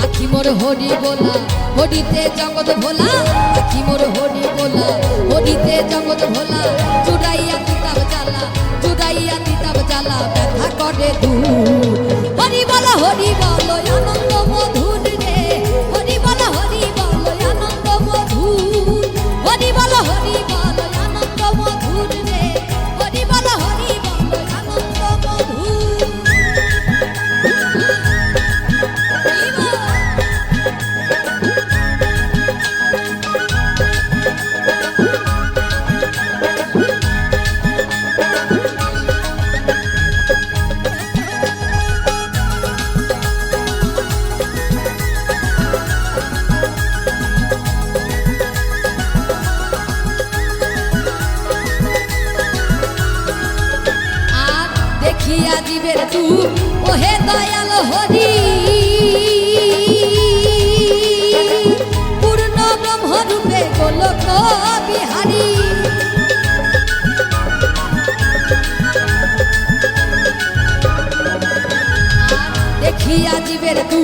আখি মোর হরি বলা হরিতে জগৎ ভোলা, আখি মোর হরি বলা হরিতে জগৎ ভোলা। চুড়াইয়া দিতাম জ্বালা, চুড়াইয়া দিতাম জ্বালা, ব্যথা করে দূর। হরি বল আনন্দ মধুর রে, হরি বল আনন্দ মধুর। হরি বল আনন্দ মধুর রে, হরি বল আনন্দ মধুর। দেখিয়া জীবের তু ওহে দয়াল হরি, পূর্ণ ব্রহ্মরূপে গোলক বিহারী। দেখিয়া জীবের তু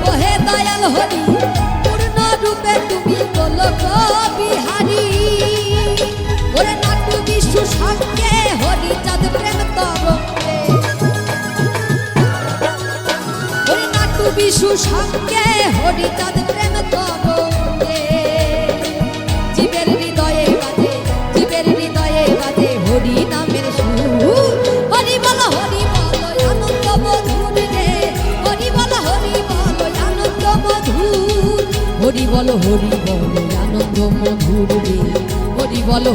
ওহে দয়াল হরি, পূর্ণ রূপে তুমি গোলক বিহারী। ওরে নাটু বিষ্ণু সঙ্গে হরি চাঁদ প্রেম তরঙ্গে, ওরে নাটু বিষ্ণু সঙ্গে হরি চাঁদ প্রেম তরঙ্গে। জীবের হৃদয়ে বাজে, জীবের হৃদয়ে বাজে হরি নামের সুর। হরি বল আনন্দ মধুর রে, হরি বল আনন্দ মধুর। হরি বল আনন্দ মধুর রে, হরি বল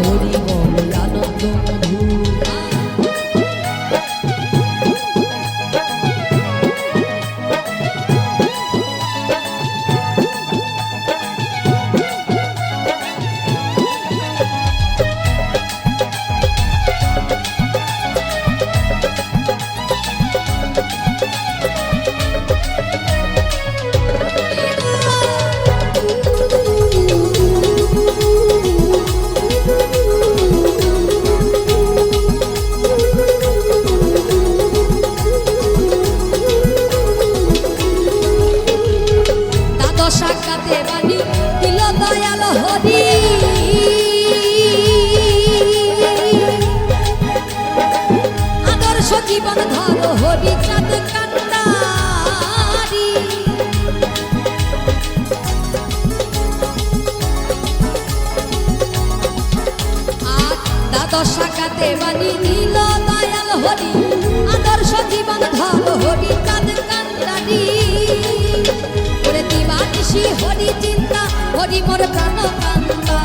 আনন্দ মধুর। সাক্ষাতে বাণী দিল দয়াল হরি, আদর্শ জীবন ধর হরি চাঁদ কান্ডারি। আর দ্বাদশ শাখাতে বাণী দিল দয়াল হরি, আদর্শ জীবন ধর হরি চাঁদ কান্ডারি। দিবানিশি হরি চিন্তা, হরি মোর প্রাণ কান্তা।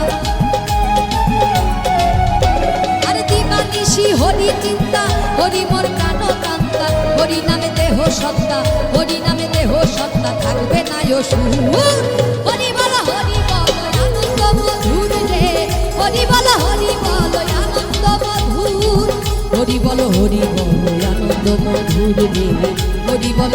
আর দিবানিশি হরি চিন্তা, হরি মোর প্রাণ কান্তা। হরি নামে দেহ সত্তা, হরি নামে দেহ সত্তা, থাকবে না অসুর। হরি বল আনন্দ মধুর রে, হরি বল আনন্দ মধুর। হরি বল আনন্দ মধুর রে, হরি বল